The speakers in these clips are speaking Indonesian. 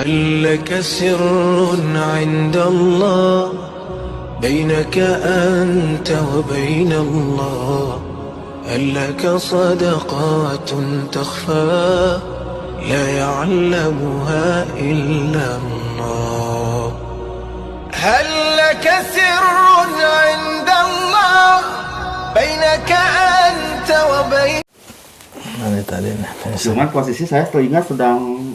هل لك سر عند الله بينك أنت وبين الله هل لك صدقات تخفى لا يعلمها إلا الله هل لك سر عند الله بينك أنت وبين Cuman posisi saya telinga sedang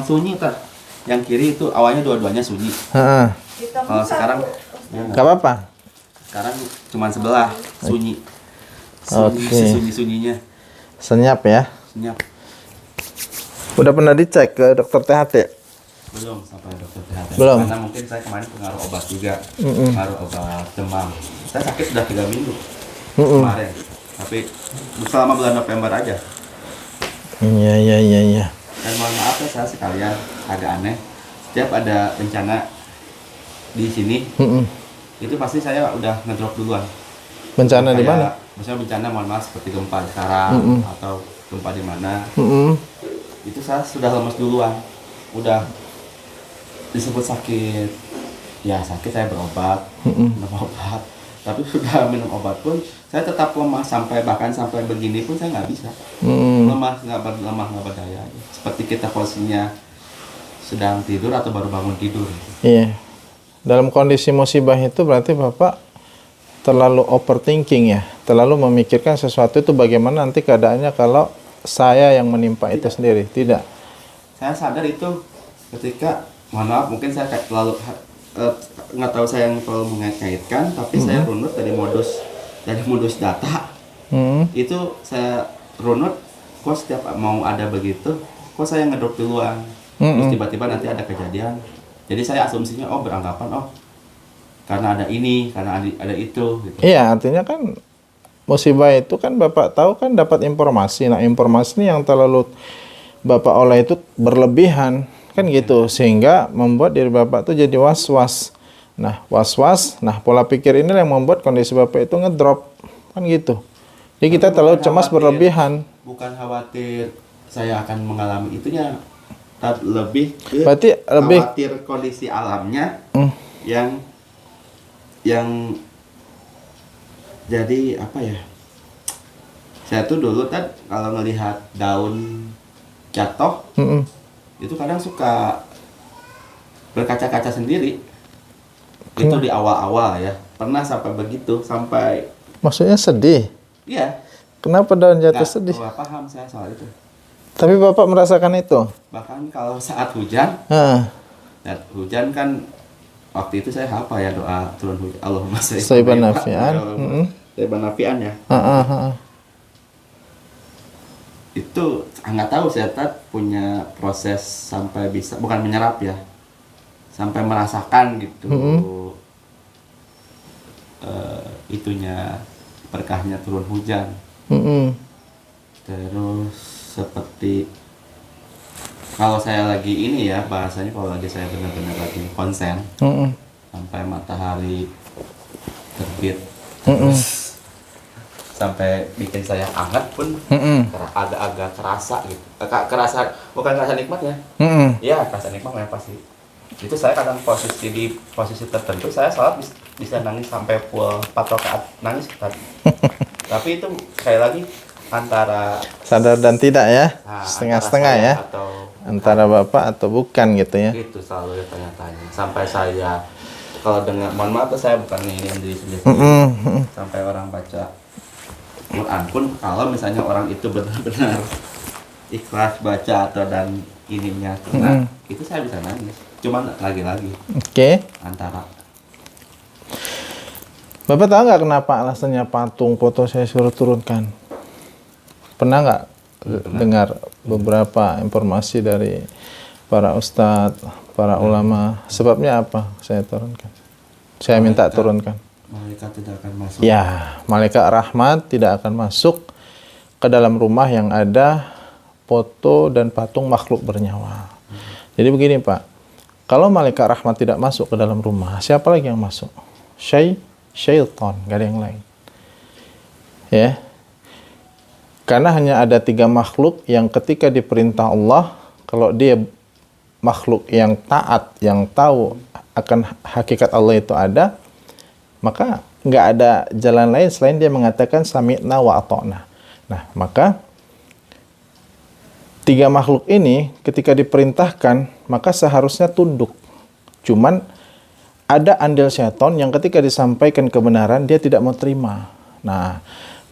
sunyi kan. Yang kiri itu awalnya dua-duanya sunyi. Kalau sekarang Gak apa-apa. sekarang cuma sebelah sunyi. Oke. Sunyi-sunyinya. Senyap ya. Senyap. Udah pernah dicek ke dokter THT? Belum sampai dokter THT. Belum. Karena mungkin saya kemarin pengaruh obat juga. Pengaruh obat demam. Saya sakit sudah 3 minggu kemarin. Tapi selama bulan November aja. Iya. Dan mohon maaf ya, saya sekalian agak aneh. Setiap ada bencana di sini, itu pasti saya udah ngedrop duluan. Bencana di mana? Misalnya bencana, mohon maaf, seperti gempa sekarang atau gempa di mana, itu saya sudah lemas duluan. Udah disebut sakit, ya sakit saya berobat, minum obat. Tapi sudah minum obat pun saya tetap lemah bahkan sampai begini pun saya nggak bisa. Lemah nggak berdaya. Seperti kita posisinya sedang tidur atau baru bangun tidur. Iya. Dalam kondisi musibah itu berarti Bapak terlalu overthinking ya, terlalu memikirkan sesuatu itu bagaimana nanti keadaannya kalau saya yang menimpa itu sendiri. Tidak. Saya sadar itu ketika, mohon maaf, mungkin saya terlalu nggak tahu saya yang terlalu mengait-ngaitkan, tapi saya runut dari modus data. Itu saya runut, kok setiap mau ada begitu, kok saya ngedrop duluan. Terus tiba-tiba nanti ada kejadian. Jadi saya asumsinya beranggapan karena ada ini, karena ada itu gitu. Iya, artinya kan musibah itu kan Bapak tahu kan dapat informasi. Nah, informasi ini yang terlalu Bapak olah itu berlebihan kan gitu, sehingga membuat diri Bapak tuh jadi was-was. Nah, was-was, pola pikir ini yang membuat kondisi Bapak itu ngedrop kan gitu. Jadi kita terlalu cemas berlebihan. Bukan khawatir saya akan mengalami itunya, lebih berarti lebih khawatir kondisi alamnya yang jadi apa ya? Saya tuh dulu kalau melihat daun jatuh, itu kadang suka berkaca-kaca sendiri. Itu di awal-awal ya. Pernah sampai begitu, sampai maksudnya sedih. Iya. Kenapa daun jatuh sedih? Nggak paham saya soal itu. Tapi Bapak merasakan itu? Bahkan kalau saat hujan, hujan kan waktu itu saya apa ya doa turun hujan. Allahumma Sayyiban nafi'an. Sayyiban nafi'an ya. Itu nggak tahu saya punya proses sampai bisa, bukan menyerap ya, sampai merasakan gitu itunya, berkahnya turun hujan. Terus seperti kalau saya lagi ini ya, bahasanya kalau lagi saya benar-benar lagi konsen, sampai matahari terbit terus sampai bikin saya hangat pun agak kerasa gitu. Bukan kerasa nikmat ya. Iya, kerasa nikmat ya pasti. Itu saya kadang di posisi tertentu saya salat bisa nangis sampai full 4 rakaat nangis tadi. Tapi itu sekali lagi antara sadar dan tidak ya, setengah-setengah ya, antara Bapak atau bukan gitu ya. Itu selalu tanya-tanya sampai saya kalau dengar, mohon maaf saya bukan ini diri sendiri, sampai orang baca Quran pun kalau misalnya orang itu benar-benar ikhlas baca atau dan ininya kena, itu saya bisa nangis. Cuman lagi-lagi antara. Bapak tahu nggak kenapa alasannya patung foto saya suruh turunkan? Pernah nggak dengar beberapa informasi dari para ustadz, para ulama? Sebabnya apa saya turunkan? Saya minta turunkan. Malaikat tidak akan masuk. Ya, malaikat rahmat tidak akan masuk ke dalam rumah yang ada foto dan patung makhluk bernyawa. Jadi begini Pak, kalau malaikat rahmat tidak masuk ke dalam rumah, siapa lagi yang masuk? Syaitan, gak ada yang lain. Ya, karena hanya ada 3 makhluk yang ketika diperintah Allah, kalau dia makhluk yang taat, yang tahu akan hakikat Allah itu ada, maka nggak ada jalan lain selain dia mengatakan sami'na wa ata'na. Nah, maka tiga makhluk ini ketika diperintahkan, maka seharusnya tunduk. Cuman ada andil syaitan yang ketika disampaikan kebenaran, dia tidak mau terima. Nah,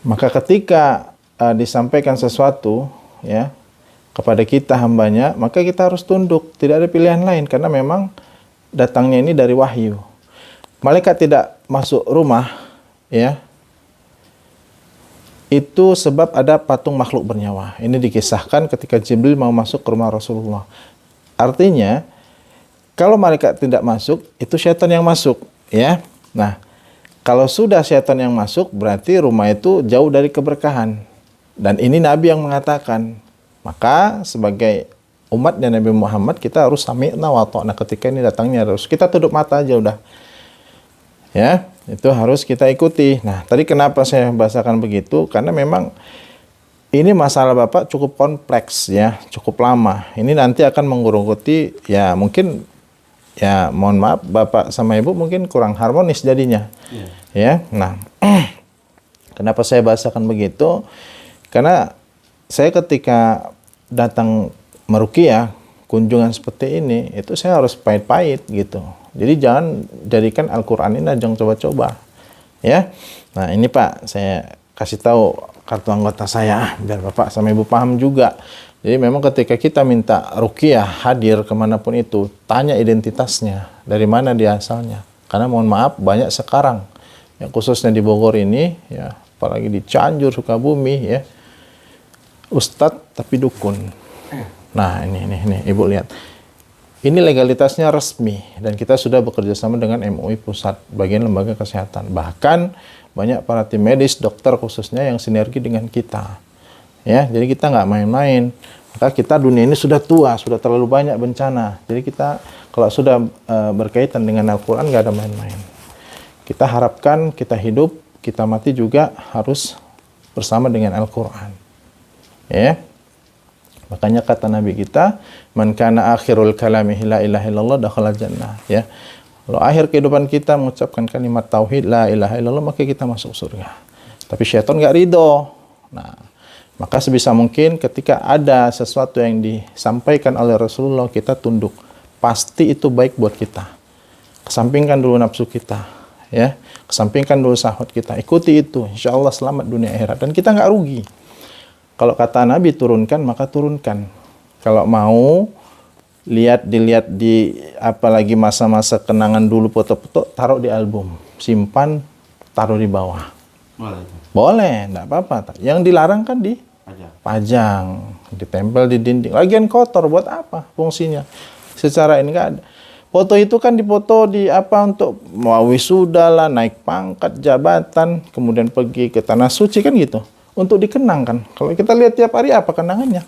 maka ketika disampaikan sesuatu ya kepada kita hambanya, maka kita harus tunduk. Tidak ada pilihan lain karena memang datangnya ini dari wahyu. Malaikat tidak masuk rumah ya, itu sebab ada patung makhluk bernyawa. Ini dikisahkan ketika Jibril mau masuk ke rumah Rasulullah. Artinya kalau malaikat tidak masuk, itu syaitan yang masuk ya. Nah, kalau sudah syaitan yang masuk, berarti rumah itu jauh dari keberkahan. Dan ini Nabi yang mengatakan. Maka sebagai umatnya Nabi Muhammad, kita harus sami'na wa ta'na ketika ini datangnya. Harus kita tutup mata aja udah. Ya, itu harus kita ikuti. Nah, tadi kenapa saya bahasakan begitu? Karena memang ini masalah Bapak cukup kompleks ya, cukup lama. Ini nanti akan menggerogoti ya mungkin ya mohon maaf Bapak sama Ibu mungkin kurang harmonis jadinya. Ya. Nah, kenapa saya bahasakan begitu? Karena saya ketika datang meruqyah kunjungan seperti ini, itu saya harus pahit-pahit gitu. Jadi jangan jadikan Al-Quran ini ajang coba-coba. Ya. Nah, ini Pak, saya kasih tahu kartu anggota saya biar Bapak sama Ibu paham juga. Jadi memang ketika kita minta ruqyah hadir kemanapun itu, tanya identitasnya, dari mana dia asalnya. Karena mohon maaf banyak sekarang, yang khususnya di Bogor ini, ya apalagi di Cianjur, Sukabumi, ya Ustadz tapi dukun. Nah ini Ibu lihat. Ini legalitasnya resmi dan kita sudah bekerja sama dengan MUI Pusat, bagian lembaga kesehatan. Bahkan banyak para tim medis, dokter khususnya yang sinergi dengan kita. Ya, jadi kita nggak main-main. Maka kita dunia ini sudah tua, sudah terlalu banyak bencana. Jadi kita kalau sudah berkaitan dengan Al-Quran nggak ada main-main. Kita harapkan kita hidup, kita mati juga harus bersama dengan Al-Quran. Ya, makanya kata Nabi kita, man kana akhirul kalami la ilaha illallah dakhala jannah. Ya, kalau akhir kehidupan kita mengucapkan kalimat tauhid la ilaha illallah, maka kita masuk surga. Tapi syaitan nggak ridho. Nah, maka sebisa mungkin ketika ada sesuatu yang disampaikan oleh Rasulullah, kita tunduk. Pasti itu baik buat kita. Kesampingkan dulu nafsu kita, ya. Kesampingkan dulu syahwat kita. Ikuti itu, insya Allah selamat dunia akhirat dan kita nggak rugi. Kalau kata Nabi turunkan, maka turunkan. Kalau mau dilihat di apalagi masa-masa kenangan dulu foto-foto, taruh di album, simpan, taruh di bawah. Boleh, enggak apa-apa. Yang dilarang kan dipajang, ditempel di dinding. Lagian kotor buat apa fungsinya? Secara ini enggak ada. Foto itu kan dipoto di apa untuk mau wisuda lah, naik pangkat, jabatan, kemudian pergi ke tanah suci kan gitu. Untuk dikenangkan. Kalau kita lihat tiap hari apa kenangannya?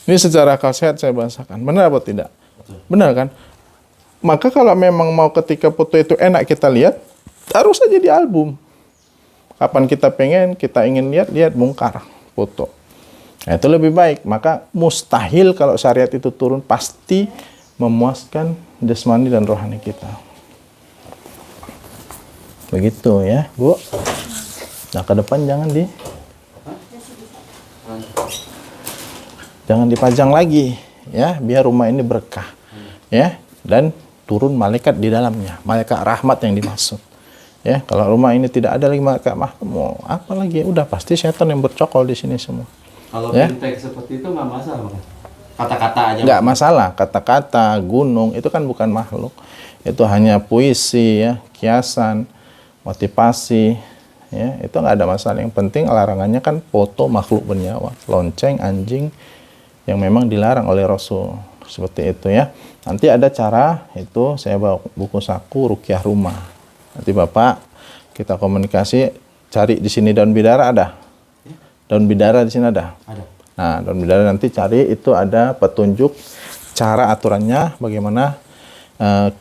Ini secara akal sehat saya bahasakan. Benar apa tidak? Benar kan? Maka kalau memang mau ketika foto itu enak kita lihat, taruh saja di album. Kapan kita pengen, kita ingin lihat bongkar foto. Nah, itu lebih baik. Maka mustahil kalau syariat itu turun pasti memuaskan jasmani dan rohani kita. Begitu ya, Bu. Nah, ke depan jangan dipajang lagi ya, biar rumah ini berkah ya, dan turun malaikat di dalamnya, malaikat rahmat yang dimaksud ya. Kalau rumah ini tidak ada lagi malaikat rahmat, mau apa lagi? Udah pasti setan yang bercokol di sini semua. Kalau ya? benteng seperti itu nggak masalah, kata-kata aja nggak masalah, kata-kata gunung itu kan bukan makhluk, itu hanya puisi ya, kiasan, motivasi ya, itu nggak ada masalah. Yang penting larangannya kan foto makhluk bernyawa, lonceng, anjing, yang memang dilarang oleh Rasul seperti itu ya. Nanti ada cara itu, saya bawa buku saku ruqyah rumah. Nanti Bapak kita komunikasi, cari di sini daun bidara ada, daun bidara di sini ada. Nah, daun bidara nanti cari itu ada petunjuk cara aturannya bagaimana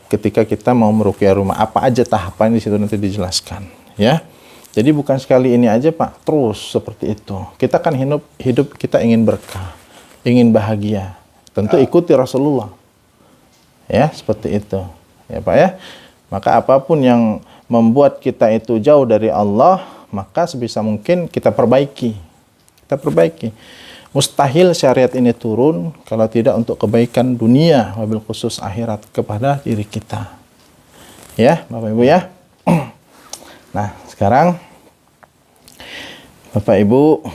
ketika kita mau meruqyah rumah, apa aja tahapan di situ nanti dijelaskan ya. Jadi bukan sekali ini aja Pak, terus seperti itu. Kita kan hidup kita ingin berkah, ingin bahagia. Tentu ikuti Rasulullah. Ya, seperti itu. Ya Pak ya. Maka apapun yang membuat kita itu jauh dari Allah, maka sebisa mungkin kita perbaiki. Kita perbaiki. Mustahil syariat ini turun kalau tidak untuk kebaikan dunia, wabil khusus akhirat kepada diri kita. Ya, Bapak Ibu ya. Nah, sekarang Bapak Ibu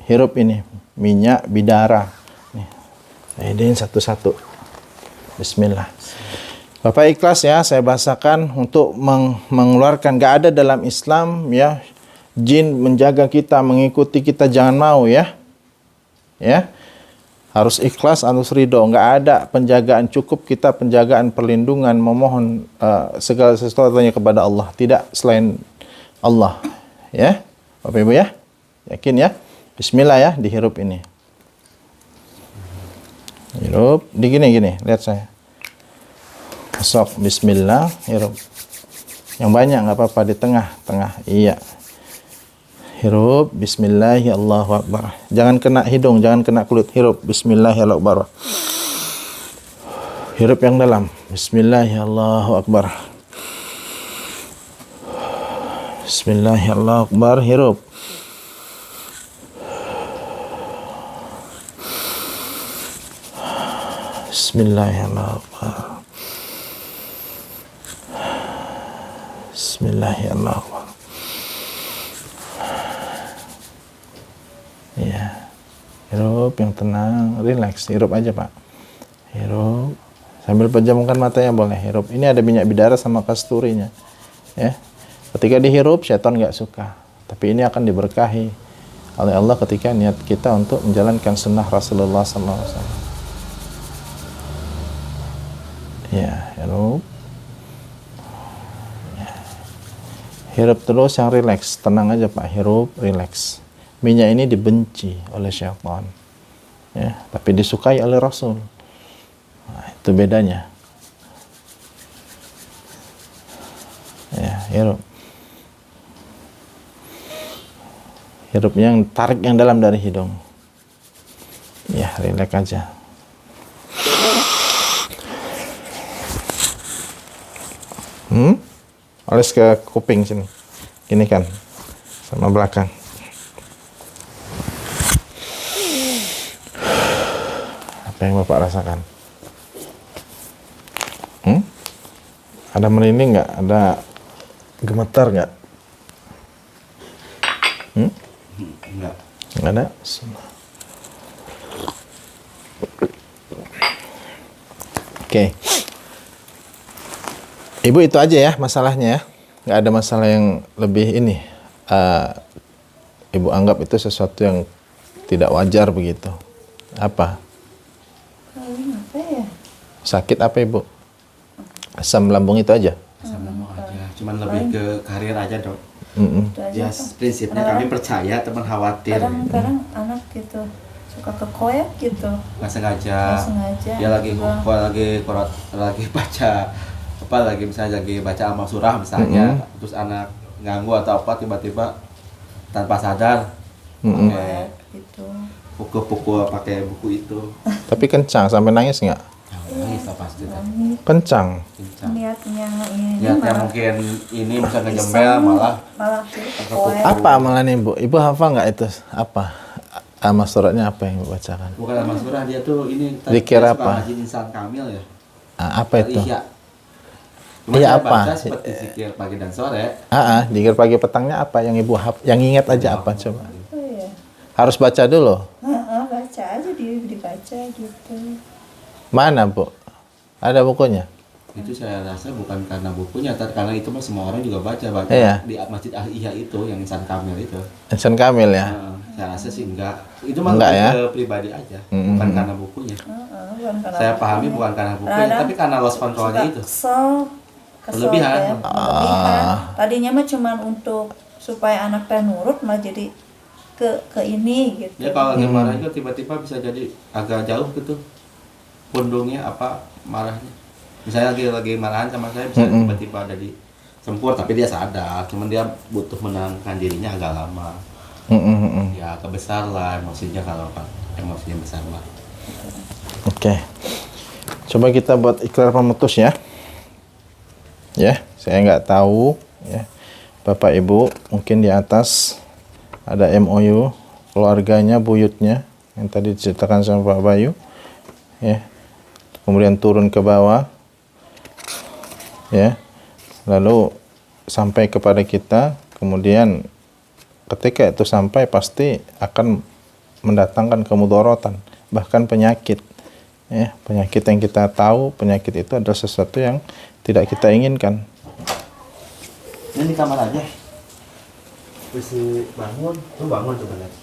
hirup ini minyak bidara. Nih, saya idain satu-satu. Bismillah. Bapak ikhlas ya, saya bahasakan untuk mengeluarkan. Gak ada dalam Islam ya jin menjaga kita, mengikuti kita, jangan mau ya. Ya, harus ikhlas, harus ridho. Nggak ada penjagaan, cukup kita penjagaan, perlindungan, memohon segala sesuatunya kepada Allah, tidak selain Allah. Ya, Bapak Ibu ya, yakin ya. Bismillah ya, dihirup ini. Hirup, gini, lihat saya. Masuk, Bismillah, hirup. Yang banyak nggak apa-apa, di tengah, iya. Hirup, Bismillahi Allahu Akbar. Jangan kena hidung, jangan kena kulit. Hirup, Bismillahi Allahu Akbar. Hirup yang dalam. Bismillahi Allahu Akbar. Bismillahi Allahu Akbar. Hirup. Bismillahi Allahu Akbar. Bismillahi Allahu Akbar. Ya, hirup yang tenang, relax, hirup aja Pak. Hirup, sambil pejamkan matanya boleh. Hirup. Ini ada minyak bidara sama kasturinya. Ya, ketika dihirup, syaitan nggak suka. Tapi ini akan diberkahi oleh Allah ketika niat kita untuk menjalankan sunnah Rasulullah SAW. Ya, hirup. Ya. Hirup terus yang relax, tenang aja Pak. Hirup, relax. Minyak ini dibenci oleh syaitan, ya, tapi disukai oleh Rasul. Nah, itu bedanya. Ya, hirup. Hirup yang tarik yang dalam dari hidung. Ya, relax aja. Oles ke kuping sini. Gini kan, sama belakang. Yang Bapak rasakan, ada merinding nggak? Ada gemetar nggak? Enggak. Nggak ada. Oke. Ibu itu aja ya masalahnya ya. Nggak ada masalah yang lebih ini. Ibu anggap itu sesuatu yang tidak wajar begitu. Apa? Sakit apa Ibu? Asam lambung itu aja? Asam lambung aja, cuman lebih ke karir aja dok. Ya prinsipnya kami percaya, teman khawatir. Kadang-kadang anak gitu suka kekoyak gitu. Nggak sengaja. Dia lagi baca lagi misalnya lagi baca amal surah misalnya, terus anak ganggu atau apa tiba-tiba tanpa sadar pakai gitu. pukul pakai buku itu. Tapi kencang sampai nangis nggak? Nangis lah pasti. Kencang. Niatnya mungkin ini bisa ngejembel malah kekoyak. Apa amalannya Ibu? Ibu hafal nggak itu? Apa? Amal suratnya apa yang Ibu bacakan? Bukan amal surah, dia tuh ini Zikir apa? Ngaji insan kamil ya. Apa itu? Cuma Iya saya apa? baca seperti zikir pagi dan sore. Zikir pagi petangnya apa yang Ibu yang ingat aja apa coba? Oh iya. Harus baca dulu. Baca aja dibaca gitu. Mana Bu? Ada bukunya? Itu saya rasa bukan karena bukunya, karena itu mah semua orang juga baca Iya. di Masjid Al-Ihya itu yang insan kamil itu. Insan kamil ya? Saya rasa sih enggak. Itu mah Enggak ya? ke pribadi aja, bukan karena bukunya. Saya pahami bukan karena bukunya, tapi karena loss controlnya itu. Kesel Berlebihan. Tadinya mah cuma untuk supaya anak teh nurut, malah jadi ke ini gitu. Ya kalau lagi marah itu tiba-tiba bisa jadi agak jauh gitu pundungnya apa marahnya. Misalnya lagi marahan sama saya bisa tiba-tiba ada di sempur, tapi dia sadar, cuman dia butuh menenangkan dirinya agak lama. Ya kebesar lah emosinya kalau emosinya besar lah. Oke. Coba kita buat ikrar pemutus ya. Ya, saya nggak tahu ya. Bapak Ibu mungkin di atas ada MOU keluarganya, buyutnya yang tadi diceritakan sama Pak Bayu. Ya. Kemudian turun ke bawah. Ya. Lalu sampai kepada kita, kemudian ketika itu sampai pasti akan mendatangkan kemudaratan, bahkan penyakit. Ya, penyakit yang kita tahu, penyakit itu adalah sesuatu yang tidak kita inginkan. Ini di kamar aja. Bisa bangun, lu bangun coba lihat.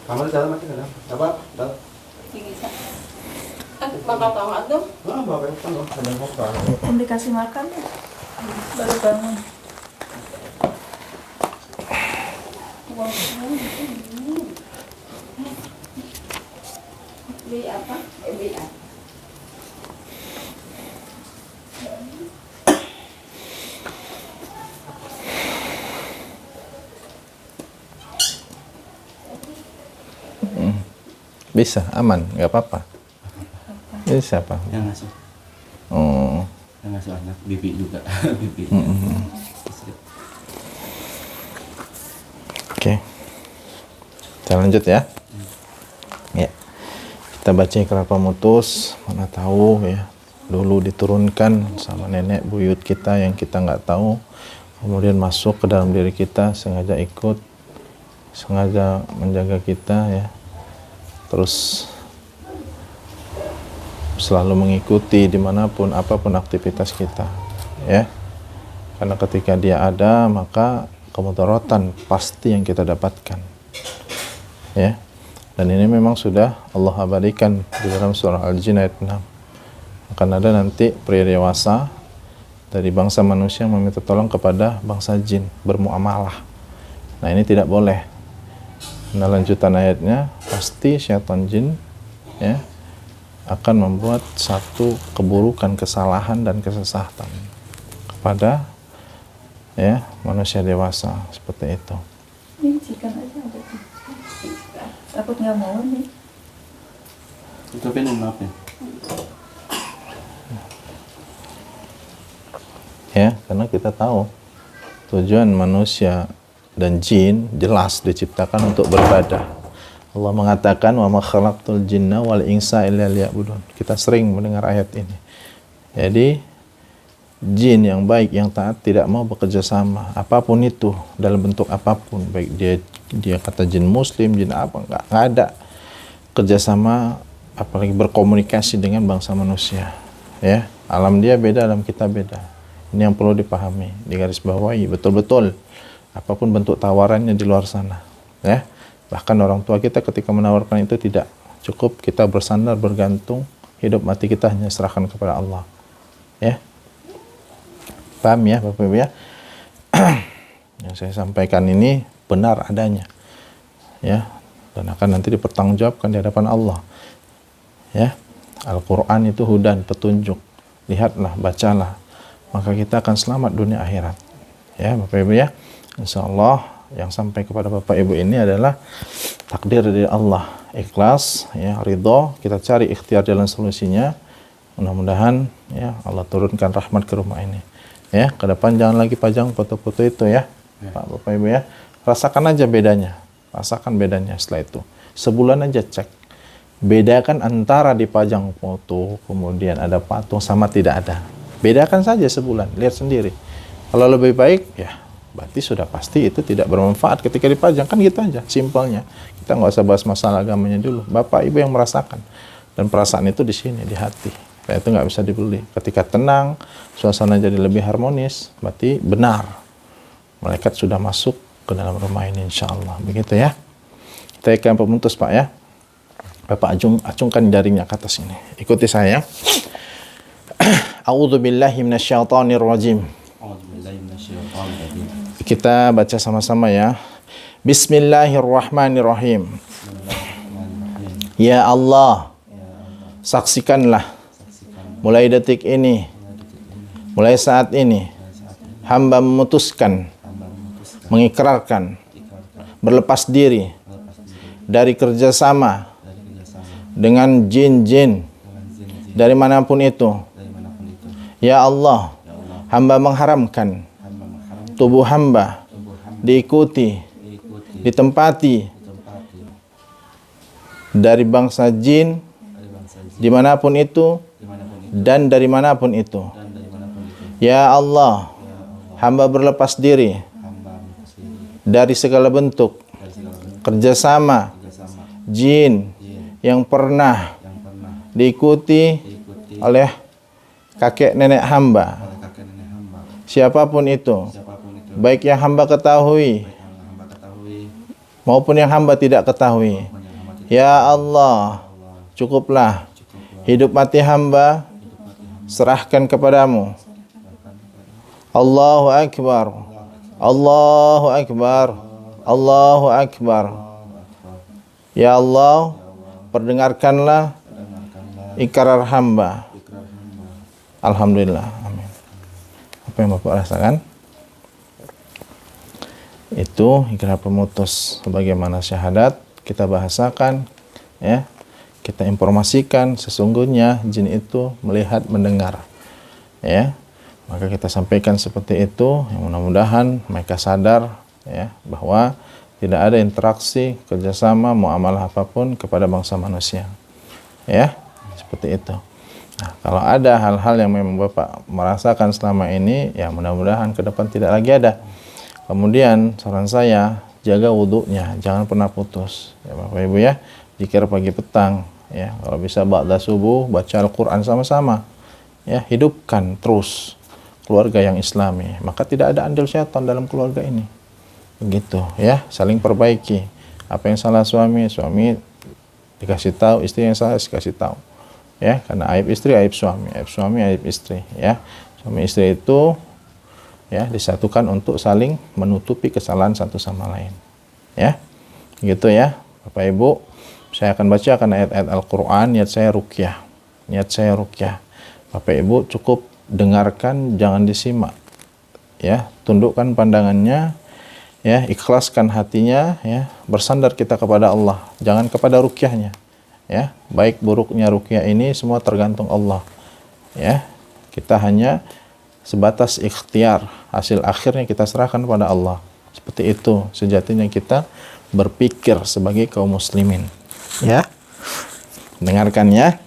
Kamar dalam mati kan? Apa? Dalam. Bisa. Bakal tahu nggak tuh? Wah, bapak kan loh, ada motor. Belum dikasih makan ya? Baru bangun. Beli apa? Beli apa? Bisa, aman, nggak apa-apa. Bisa Pak. Yang ngasih. Oh. Yang ngasih anak bibi juga. Bibi. Oke. Kita lanjut ya. Ya. Kita baca ikrar pemutus, mana tahu ya. Dulu diturunkan sama nenek buyut kita yang kita nggak tahu, kemudian masuk ke dalam diri kita, sengaja ikut, sengaja menjaga kita ya. Terus selalu mengikuti dimanapun, apapun aktivitas kita ya. Karena ketika dia ada, maka kemudaratan pasti yang kita dapatkan ya. Dan ini memang sudah Allah abadikan di dalam surah Al-Jin ayat 6. Akan ada nanti pria dewasa dari bangsa manusia meminta tolong kepada bangsa jin, bermuamalah. Nah ini tidak boleh. Nah lanjutan ayatnya, pasti syaitan jin ya akan membuat satu keburukan, kesalahan dan kesesatan kepada ya manusia dewasa seperti itu. Ini chicken aja ada. Takut nggak mau nih. Tutupin dan maafin. Ya, karena kita tahu tujuan manusia dan jin jelas diciptakan untuk beribadah. Allah mengatakan wa ma khalaqtul jinna wal insa illa liya'budun. Kita sering mendengar ayat ini. Jadi jin yang baik, yang taat tidak mau bekerja sama apapun itu, dalam bentuk apapun, baik dia kata jin muslim, jin apa, enggak ada kerjasama, apalagi berkomunikasi dengan bangsa manusia ya. Alam dia beda, alam kita beda. Ini yang perlu dipahami, digarisbawahi betul-betul. Apapun bentuk tawarannya di luar sana ya. Bahkan orang tua kita ketika menawarkan itu tidak cukup, kita bersandar, bergantung, hidup mati kita hanya serahkan kepada Allah ya. Paham ya Bapak Ibu ya? Yang saya sampaikan ini benar adanya ya, dan akan nanti dipertanggungjawabkan di hadapan Allah ya. Al-Quran itu hudan, petunjuk. Lihatlah, bacalah, maka kita akan selamat dunia akhirat ya Bapak Ibu ya. Insya Allah yang sampai kepada Bapak Ibu ini adalah takdir dari Allah, ikhlas ya, ridho, kita cari ikhtiar jalan solusinya. Mudah-mudahan ya Allah turunkan rahmat ke rumah ini ya. Ke depan jangan lagi pajang foto-foto itu ya, Pak Bapak Ibu ya. Rasakan aja bedanya, rasakan bedanya setelah itu. Sebulan aja cek, bedakan antara dipajang foto kemudian ada patung sama tidak ada. Bedakan saja sebulan, lihat sendiri. Kalau lebih baik ya berarti sudah pasti itu tidak bermanfaat ketika dipajang, kan gitu aja simpelnya. Kita nggak usah bahas masalah agamanya dulu. Bapak Ibu yang merasakan, dan perasaan itu di sini, di hati. Nah, itu nggak bisa dibeli. Ketika tenang, suasana jadi lebih harmonis, berarti benar malaikat sudah masuk ke dalam rumah ini, insya Allah. Begitu ya. Kita ikan pemutus Pak ya. Bapak acungkan jarinya ke atas ini. Ikuti saya. A'udzubillahi minasyaitonirrajim. Kita baca sama-sama ya. Bismillahirrahmanirrahim. Ya Allah, saksikanlah mulai detik ini, mulai saat ini, hamba memutuskan, mengikrarkan, berlepas diri dari kerjasama dengan jin-jin dari manapun itu. dari manapun itu. Ya Allah, hamba mengharamkan Hamba mengharamkan tubuh hamba tubuh hamba diikuti, diikuti, ditempati ditempati dari bangsa jin dari bangsa jin dimanapun itu dimanapun itu dan dari manapun itu. dan dari manapun itu. Ya Allah, hamba berlepas diri Hamba mengasihi dari segala bentuk dari segala bentuk kerjasama kerjasama jin jin yang pernah yang pernah diikuti diikuti oleh kakek nenek hamba, oleh kakek nenek hamba, siapapun itu, siapapun itu, baik yang hamba ketahui baik yang hamba ketahui maupun yang hamba tidak ketahui. maupun yang hamba tidak. Ya Allah, cukuplah hidup mati hamba serahkan kepadamu. Allahu Akbar, Allahu Akbar, Allahu Akbar. Ya Allah, perdengarkanlah ikrar hamba. Alhamdulillah. Amin. Apa yang Bapak rasakan? Itu ikrar pemutus sebagaimana syahadat kita bahasakan, ya. Kita informasikan sesungguhnya jin itu melihat, mendengar, ya. Maka kita sampaikan seperti itu, yang mudah-mudahan mereka sadar, ya, bahwa tidak ada interaksi, kerjasama, muamalah apapun kepada bangsa manusia, ya, seperti itu. Nah, kalau ada hal-hal yang memang Bapak merasakan selama ini, ya mudah-mudahan ke depan tidak lagi ada. Kemudian saran saya, jaga wudhunya, jangan pernah putus, ya Bapak Ibu ya. Zikir pagi petang, ya. Kalau bisa ba'da subuh baca Al-Qur'an sama-sama, ya. Hidupkan terus keluarga yang Islami, maka tidak ada andil syaitan dalam keluarga ini. Begitu, ya. Saling perbaiki. Apa yang salah suami dikasih tahu, istri yang salah dikasih tahu, ya. Karena aib istri aib suami aib istri, ya. Suami istri itu, ya, disatukan untuk saling menutupi kesalahan satu sama lain, ya. Gitu ya Bapak Ibu. Saya akan bacakan ayat-ayat Al-Quran. Niat saya ruqyah. Bapak Ibu cukup dengarkan, jangan disimak, ya. Tundukkan pandangannya, ya. Ikhlaskan hatinya, ya. Bersandar kita kepada Allah, jangan kepada ruqyahnya, ya. Baik buruknya ruqyah ini semua tergantung Allah, ya. Kita hanya sebatas ikhtiar, hasil akhirnya kita serahkan pada Allah. Seperti itu sejatinya kita berpikir sebagai kaum muslimin, ya. Dengarkan ya.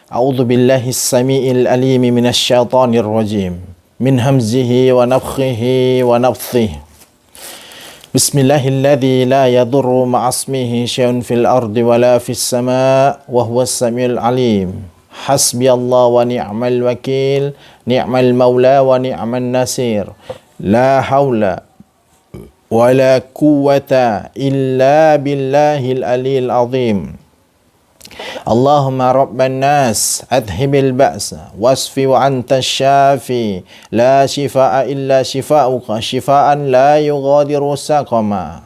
A'udzu billahi as-sami'il alim minasy syaithanir rajim. Min hamzihi wa nafthihi wa nafthihi. Bismillahilladzi la yadurru ma'asmihi syai'un fil ardi wa la fis sama' wa huwas samiul alim. Hasbiyallahu wa ni'mal wakil, ni'mal maula wa ni'man nasir. La haula wa la quwwata illa billahil aliyil azim. Allahumma rabban nas adhibil ba'sa wasfi wa anta syafi la shifaa illa shifauka shifaan la yughadiru saqama.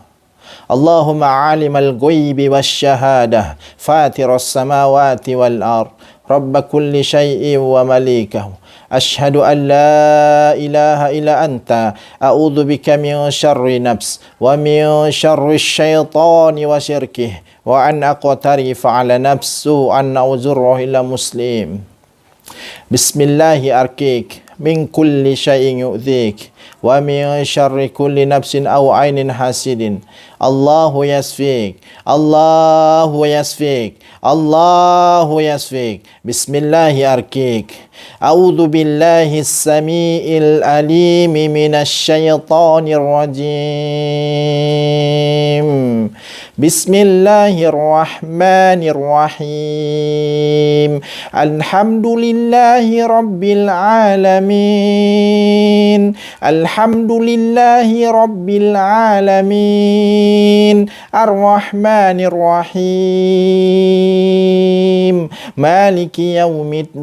Allahumma alimal ghaibi wasyahadah fatiras samawati wal ard rabb kulli syai'in wa malikahu. Ashhadu an la ilaha illa anta a'udzu bika min syarri nafs wa min syarri syaitani wa syirkih wa an aqtarifa ala nafsu an na'uzurruh ila muslim. Bismillahi arkik min kulli syai'in yu'dhik wa min syarri kulli nafsin aw ainin hasidin. Allahu yasfik, Allahu yasfik, Allahu yasfik. Bismillahi arkik. A'udzu billahi as-sami'il alim minasy syaithanir rajim. Bismillahirrahmanirrahim. Alhamdulillahi rabbil alamin. Alhamdulillahi rabbil alamin. Ar-Rahmanir-Rahim. Maliki yaumiddin.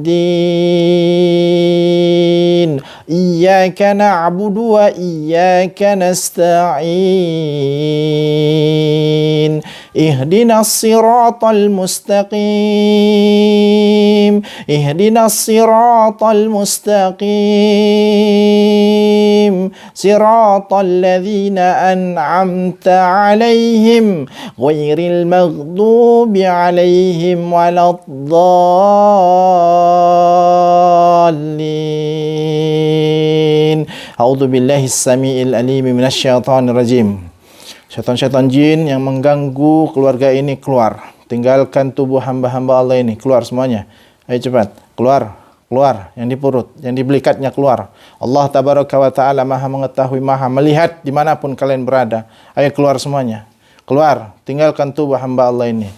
Iyyaka na'budu wa iyyaka nasta'in. Ihdinas siratal mustaqim. Ihdinas siratal mustaqim. Siratal ladzina an'amta alaihim ghairil maghdubi alaihim waladdallin. A'udzubillahi samiil alimi minasyaitonir rajim. Syaitan-syaitan jin yang mengganggu keluarga ini keluar. Tinggalkan tubuh hamba-hamba Allah ini, keluar semuanya. Ayo cepat, keluar. Keluar, yang di perut, yang di belikatnya keluar. Allah tabaraka wa ta'ala maha mengetahui, maha melihat dimanapun kalian berada. Ayo keluar semuanya. Keluar, tinggalkan tubuh hamba Allah ini.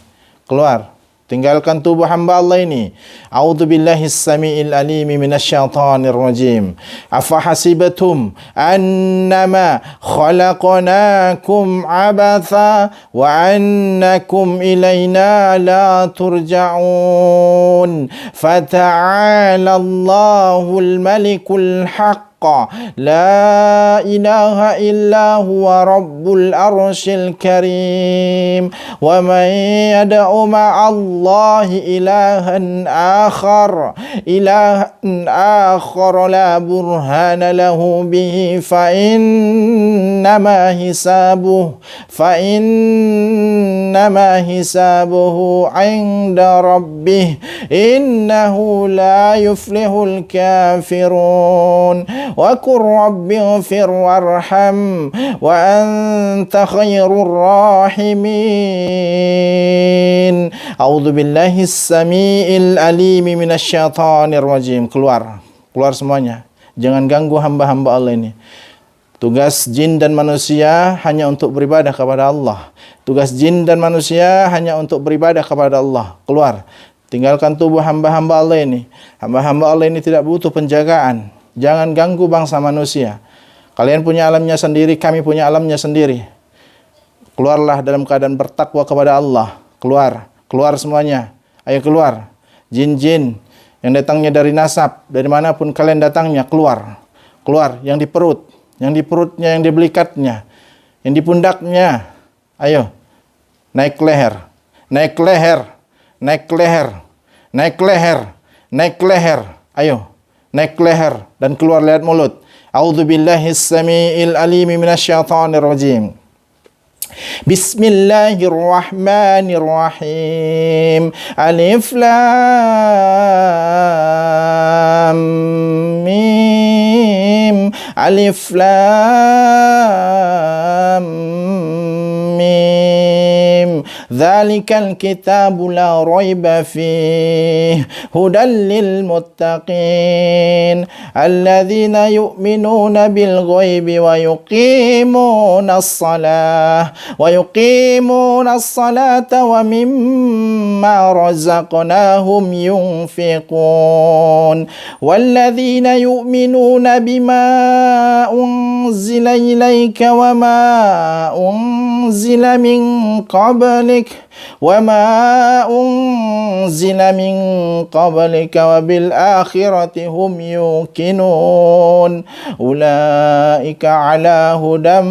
Keluar, tinggalkan tubuh hamba Allah ini. A'udzubillahi samiil alimi minasyaitonir rajim. Afahasibatum annama khalaqnakum abatha wa annakum ilaina la turja'un. Fata'ala Allahul malikul haqq. لا إله إلا هو رب العرش الكريم ومن يدع مع الله إلها آخر لا برهان له به فإنما حسابه عند ربه إنه لا يفلح الكافرون وقل رب اغفر وارحم وأنت خير الراحمين أعوذ بالله السميع العليم من الشيطان الرجيم. Keluar semuanya, jangan ganggu hamba-hamba Allah ini. Tugas jin dan manusia hanya untuk beribadah kepada Allah. Tugas jin dan manusia hanya untuk beribadah kepada Allah. Keluar, tinggalkan tubuh hamba-hamba Allah ini. Hamba-hamba Allah ini tidak butuh penjagaan. Jangan ganggu bangsa manusia. Kalian punya alamnya sendiri, kami punya alamnya sendiri. Keluarlah dalam keadaan bertakwa kepada Allah. Keluar semuanya. Ayo keluar. Jin-jin yang datangnya dari nasab, dari manapun kalian datangnya, keluar. Yang di perut, yang di perutnya, yang di belikatnya, yang di pundaknya. Ayo. Naik leher. Ayo. Naik leher dan keluar lewat mulut. A'udzubillahi samiil alimi minasyaitonir rajim. Bismillahirrahmanirrahim. Alif lam mim. Alif lam mim. Dzalikal kitabu la raiba fihi hudan lil muttaqin alladzina yu'minuna bil ghaibi wa yuqimuna as-salata wa mimma razaqnahum yunfiqun walladzina yu'minuna bima unzila ilayka wa ma unzila min qablik وما أنزل من قبلك وبالآخرة هم يوقنون أولئك على هدى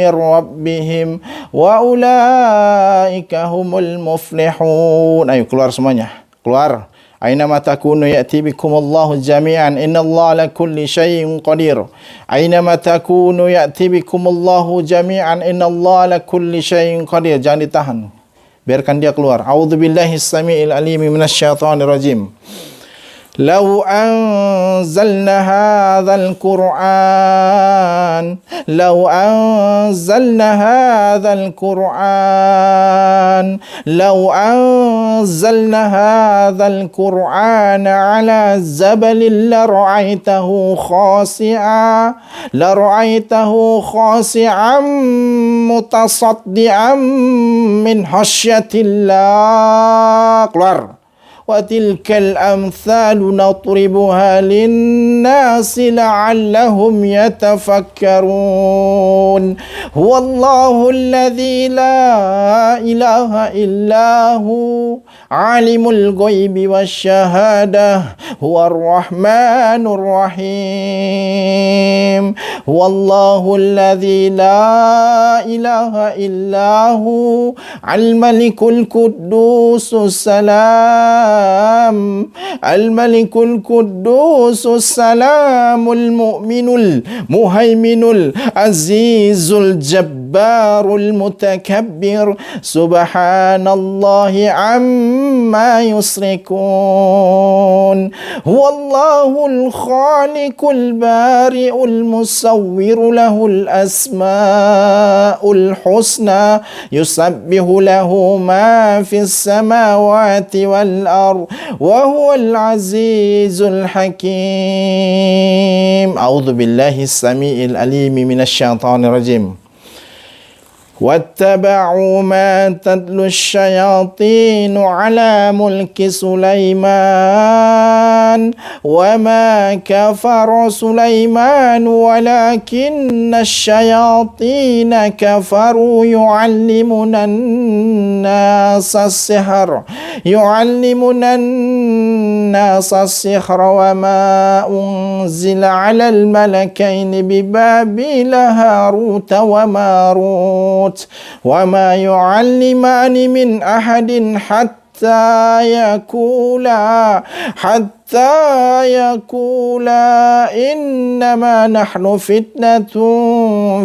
من ربهم وأولئك هم المفلحون. Ayo keluar semuanya, keluar. Aynama takunu ya'ti bikumullahu jami'an innallaha ala kulli syai'in qadir. Aynama takunu ya'ti bikumullahu jami'an innallaha ala kulli syai'in qadir. Jangan ditahan. Biarkan dia keluar. A'udzubillahi samiil alimi minasyaitonir rajim. لو أنزلنا هذا القرآن على جبل لرأيته خاشعا متصدعا من خشية الله. Keluar. وتلك الأمثال نضربها للناس لعلهم يتفكرون هو الله الذي لا إله إلا هو عالم الغيب والشهادة هو الرحمن الرحيم هو الله الذي لا إله إلا هو الملك القدوس الملك القدوس السلام المؤمن المهيمن العزيز الجبار المتكبر سبحان الله عما يشركون هو الله الخالق البارئ المصور له الأسماء الحسنى يسبح له ما في السماوات والأرض وهو العزيز الحكيم. أعوذ بالله السميع العليم من الشيطان الرجيم. واتبعوا ما تتلو الشياطين على ملك سليمان وما كفر سليمان ولكن الشياطين كفروا يعلمون الناس السحر وما أنزل على الملكين ببابل هاروت وماروت وما يعلمان من أحد حتى يقولا إنما نحن فتنة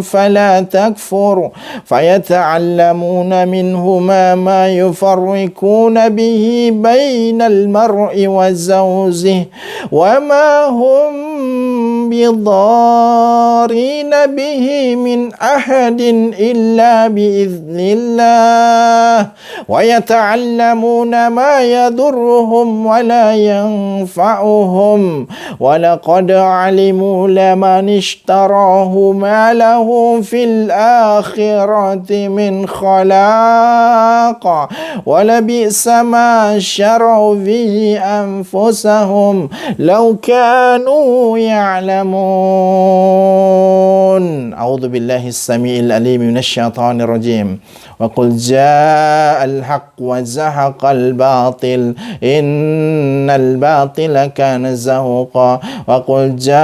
فلا تكفر فيتعلمون منهما ما يفرقون به بين المرء وزوجه وما هم بضارين به من أحد إلا بإذن الله ويتعلمون ما يضرهم ولا ينفعهم ولقد علموا لمن اشتراه ما له في الآخرة من خلاق ولبئس ما شروا به أنفسهم لو كانوا يعلمون. أعوذ بالله السميع العليم من الشيطان الرجيم. وقل جاء الحق وزهق الباطل إن الباطل كان زهوقا وقل جاء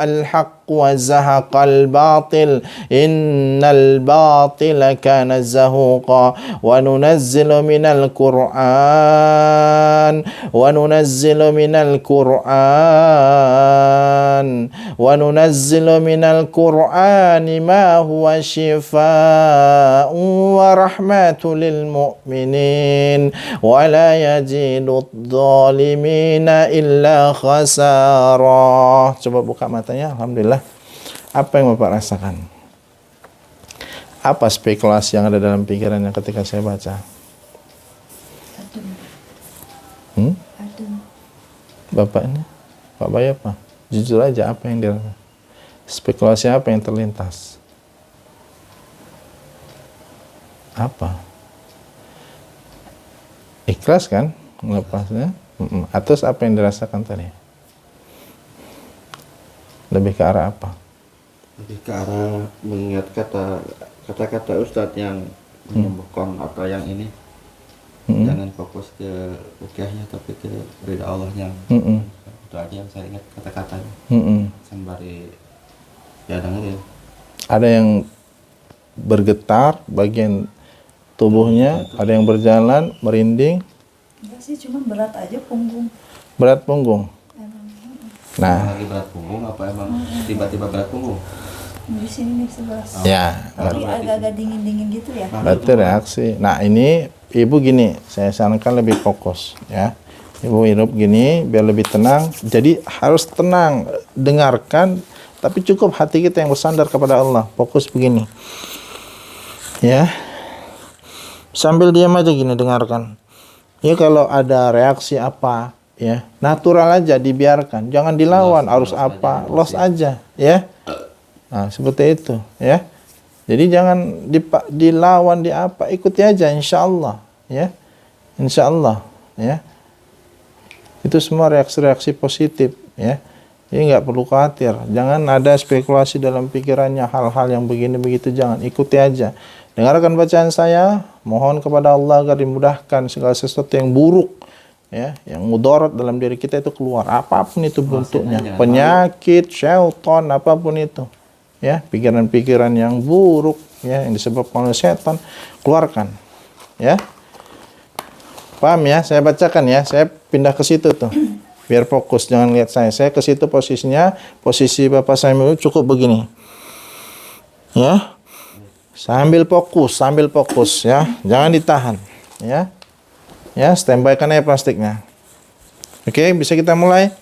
الحق وزهق الباطل إن الباطل كان زهوقا وننزل من القرآن ما هو شفاء ورحمة للمؤمنين ولا يزيد الظالمين إلا خسارا. Coba buka matanya. Alhamdulillah. Apa yang Bapak rasakan? Apa spekulasi yang ada dalam pikirannya ketika saya baca? Bapak ini? Pak Bay apa? Jujur aja, apa yang dirasakan? Spekulasi apa yang terlintas? Apa? Ikhlas kan? Melepasnya? Atau apa yang dirasakan tadi? Lebih ke arah apa? Lebih ke arah mengingat kata-kata Ustadz yang menyembuhkan atau yang ini. Jangan fokus ke rukyahnya tapi ke ridha Allah yang itu aja yang saya ingat kata-katanya. Sembari ya dengerin. Ada yang bergetar bagian tubuhnya, ada yang berjalan, merinding. Enggak sih, cuma berat aja punggung. Berat punggung. Nah, lagi berat punggung apa emang tiba-tiba berat punggung? Di sini nih sebelah. ya, Tapi agak-agak dingin-dingin gitu ya. berarti reaksi. Nah, ini Ibu gini, saya sarankan lebih fokus ya. Ibu hidup gini biar lebih tenang. Jadi harus tenang, dengarkan, tapi cukup hati kita yang bersandar kepada Allah. Fokus begini. Ya. Sambil diam aja gini, dengarkan. Ya, kalau ada reaksi apa, ya natural aja, dibiarkan, jangan dilawan. Harus apa, los aja, ya. Nah, seperti itu, ya. Jadi jangan dilawan, ikuti aja, insya Allah, ya, insya Allah, ya. Itu semua reaksi-reaksi positif, ya. Jadi nggak perlu khawatir, jangan ada spekulasi dalam pikirannya hal-hal yang begini begitu, jangan, ikuti aja. Dengarkan bacaan saya, mohon kepada Allah agar dimudahkan segala sesuatu yang buruk, ya, yang mudarat dalam diri kita itu keluar, apapun itu bentuknya, penyakit, syaitan, apapun itu, ya, pikiran-pikiran yang buruk, ya, yang disebabkan oleh setan, keluarkan, ya. Paham ya? Saya bacakan ya, saya pindah ke situ tuh, biar fokus, jangan lihat saya ke situ posisinya, posisi Bapak saya cukup begini, ya. Sambil fokus ya, jangan ditahan, ya. Ya, standby kan aja plastiknya. Oke, bisa kita mulai?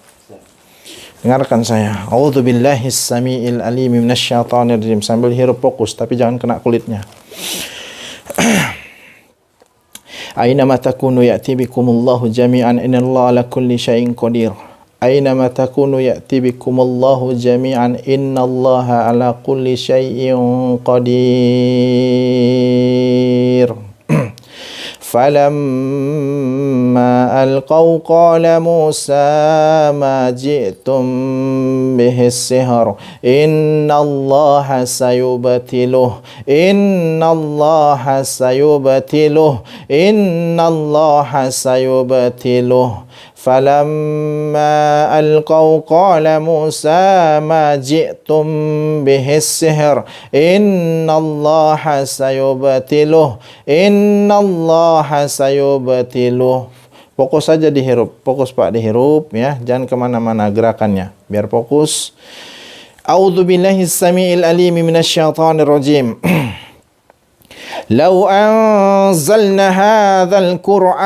Dengarkan saya. A'udzubillahis samiil alim minasyaitonir rajim. Sambil hirup fokus tapi jangan kena kulitnya. Aynama takunu ya'ti bikumullahu jami'an innallaha ala kulli syai'in qadir. Aynama takunu ya'ti bikumullahu jami'an innallaha ala kulli syai'in qadir. فلما ألقوا قال موسى ما جئتم به السحر إن الله سيبطله إن الله سيبطله إن الله سيبطله فلما ألقوا قال موسى ما جئتم به السحر إن الله سيبطله إن الله سيبطله. Fokus saja dihirup, fokus Pak dihirup ya, jangan kemana-mana gerakannya, biar fokus. A'udzubillahis samiil alim minasyaitonir rajim. لو أنزلنا هذا القرآن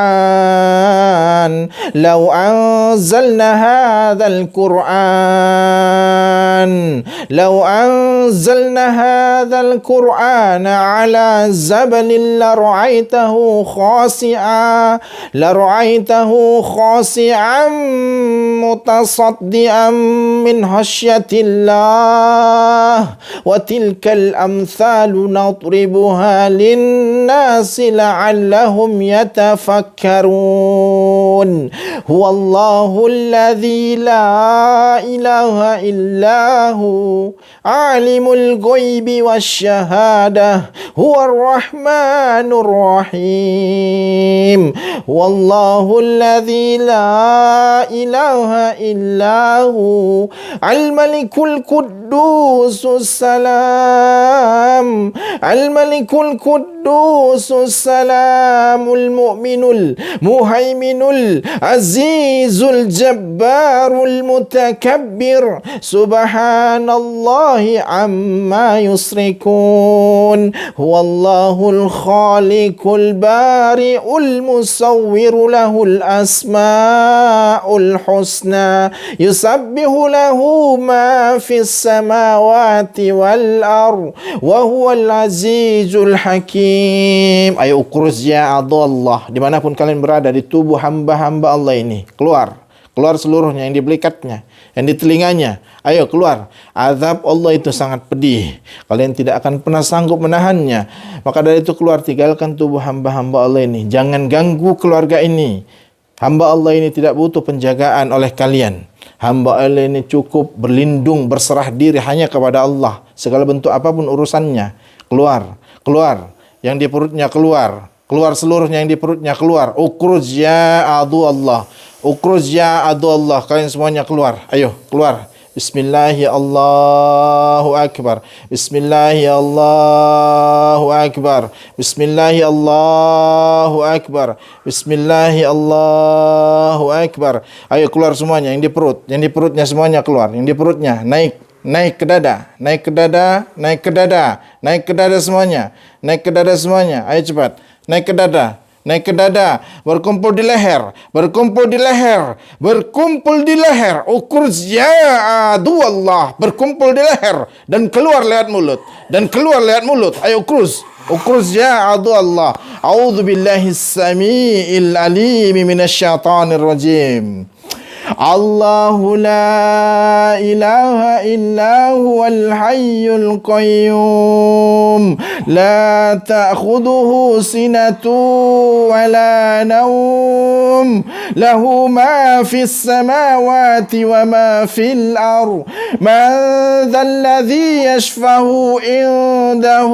لو أنزلنا هذا القرآن لو أنزلنا هذا القرآن على جبل لرأيته خاشعا متصدعا من خشية الله وتلك الأمثال نضربها للناس لعلهم يتفكرون هو الله الذي لا إله إلا هو عالم الغيب والشهادة هو الرحمن الرحيم هو الله الذي لا إله إلا هو الملك القدوس السلام الملك القدوس السلام المؤمن المهيمن العزيز الجبار المتكبر سبحان الله عما يشركون هو الله الخالق البارئ المصور له الأسماء الحسنى يسبح له ما في السماوات والأرض وهو العزيزul hakim. Ayo ukruz ya Allah, dimanapun kalian berada di tubuh hamba-hamba Allah ini, keluar seluruhnya, yang di belikatnya, yang di telinganya, ayo keluar. Azab Allah itu sangat pedih, kalian tidak akan pernah sanggup menahannya. Maka dari itu keluar, tinggalkan tubuh hamba-hamba Allah ini, jangan ganggu keluarga ini. Hamba Allah ini tidak butuh penjagaan oleh kalian. Hamba Allah ini cukup berlindung, berserah diri hanya kepada Allah, segala bentuk apapun urusannya. Keluar, yang di perutnya keluar seluruhnya, yang di perutnya keluar. Ukruz ya adu Allah, ukruz ya adu Allah, kalian semuanya keluar, ayo keluar. Bismillahi Allahu Akbar, Bismillahi Allahu Akbar, Bismillahi Allahu Akbar, Bismillahi Allahu Akbar. Ayo keluar semuanya, yang di perutnya semuanya keluar, yang di perutnya naik ke dada, naik ke dada semuanya, ayo cepat, naik ke dada, berkumpul di leher, ukruz ya adu Allah, berkumpul di leher dan keluar lewat mulut, ayo ukruz ya adu Allah. A'udzubillahis samiil alim minasyaitonir rajim. الله لا إله إلا هو الحي القيوم لا تأخذه سنة ولا نوم له ما في السماوات وما في الأرض من ذا الذي يشفع عنده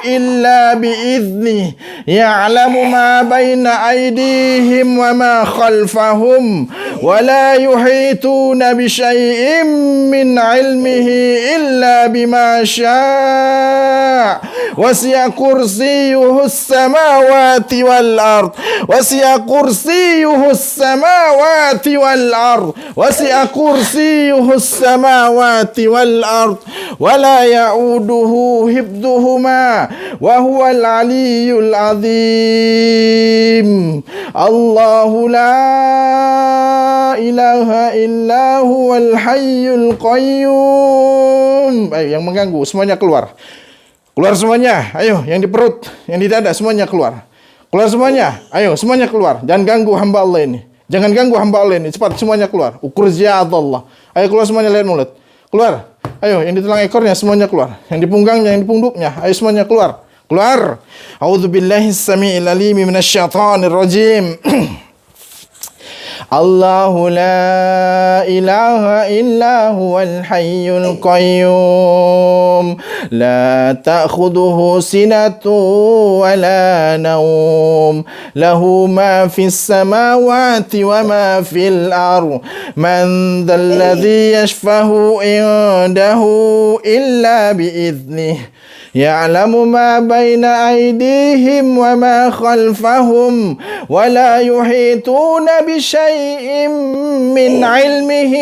إلا بإذنه يعلم ما بين أيديهم وما خلفهم ولا يحيطون بشيء من علمه إلا بما شاء وسع كرسيه السماوات والأرض وسع كرسيه السماوات والأرض وسع كرسيه السماوات والأرض ولا يؤوده حفظهما وهو العلي العظيم الله لا ilaha illa huwal hayyul qayyum. Ayo yang mengganggu semuanya keluar. Keluar semuanya. Ayo yang di perut, yang di dada semuanya keluar. Keluar semuanya. Ayo semuanya keluar. Jangan ganggu hamba Allah ini. Jangan ganggu hamba Allah ini. Cepat semuanya keluar. Ukur Allah. Ayo keluar semuanya lihat mulut. Keluar. Ayo yang di tulang ekornya semuanya keluar. Yang di punggangnya, yang di punduknya. Ayo semuanya keluar. Keluar. A'udzubillahis samii'il alim minasyaitonir rajim. Allahu la ilaha illa huwal hayyul qayyum la ta'khudhuhu sinatun wa la nawm lahu ma fis samawati wa ma fil ardh man dhal ladzi yashfahu indahu illa bi idhnihi يعلم ما بين أيديهم وما خلفهم ولا يحيطون بشيء من علمه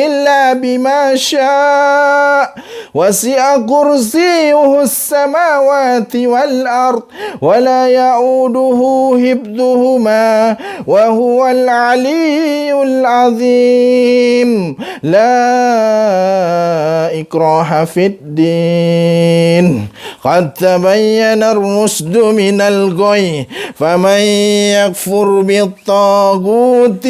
إلا بما شاء وسع كرسيه السماوات والأرض ولا يؤوده حفظهما وهو العلي العظيم لا إكراه في الدين قد تبين الرشد من الغي فمن يكفر بالطاغوت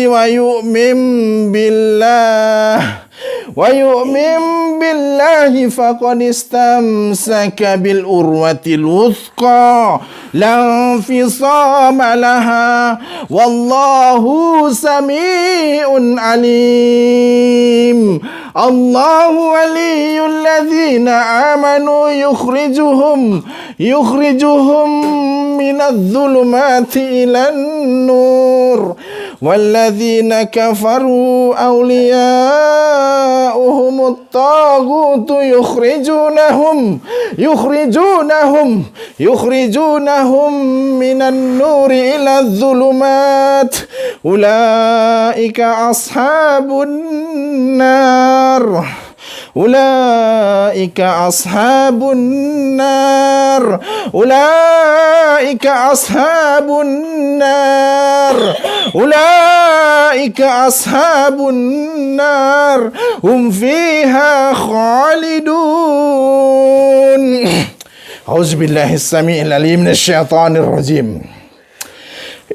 ويؤمن بالله فقد استمسك بالعروة الوثقى لا انفصام لها والله سميع عليم الله ولي الذين آمنوا يخرجهم من الظلمات إلى النور والذين كفروا أولياؤهم الطاغوت يخرجونهم من النور إلى الظلمات أولئك أصحاب النار أولئك أصحاب النار أولئك أصحاب النار أولئك أصحاب النار هم فيها خالدون أعوذ بالله السميع العليم من الشيطان الرجيم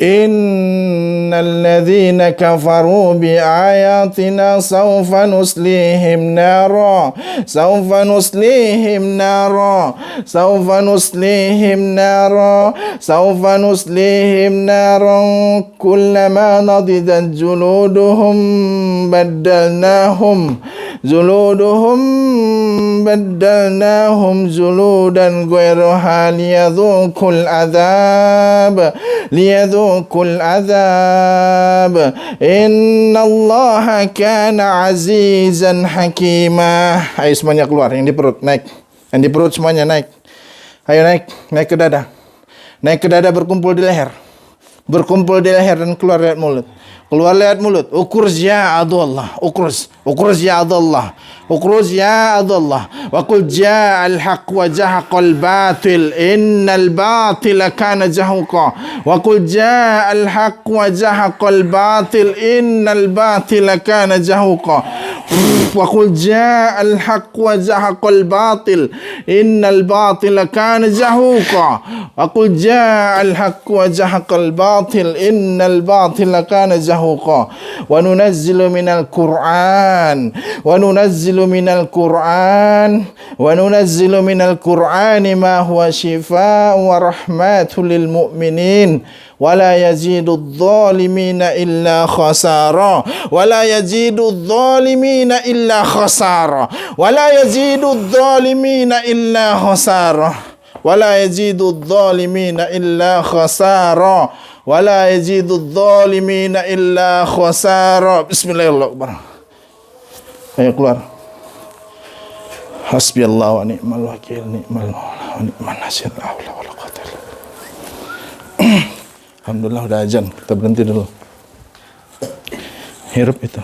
إن الذين كفروا بآياتنا سوف نصليهم نارا كلما نضجت جلودهم بدلناهم جلودا غيرها ليذوقوا العذاب إن الله كان عزيزا حكيما. Ayo semuanya keluar, yang di perut naik, yang di perut semuanya naik. Ayo naik ke dada, berkumpul di leher dan keluar lewat mulut. Ukruz ya Allah, ukruz ya Allah. Wa qul jaa al-haq wa zahaqa al-batil innal batila kana zahuqa. Wa qul jaa al-haq wa zahaqa al-batil innal batila kana zahuqa. Wa qul jaa al-haq wa zahaqa al-batil innal batila kana zahuqa. Wa qul jaa al-haq wa zahaqa al-batil innal batila kana zahuqa. Wa nunazzilu minal Qur'an ma huwa shifaa'un wa rahmatun lil mu'minin wa la yazidu adh-dhalimina illa khasara wa la yazidu adh-dhalimina illa khasara wa la yazidu adh-dhalimina illa khasara wa la yazidu adh-dhalimina illa khasara wa la yazidu adh-dhalimina illa khasara. Bismillahirrahmanirrahim. Ayo keluar. Hasbiyallahu wa ni'mal wakil, ni'mal maula wa ni'man nasir. La haula wala quwwata illa billah. Alhamdulillah udah azan, kita berhenti dulu. Hirup itu.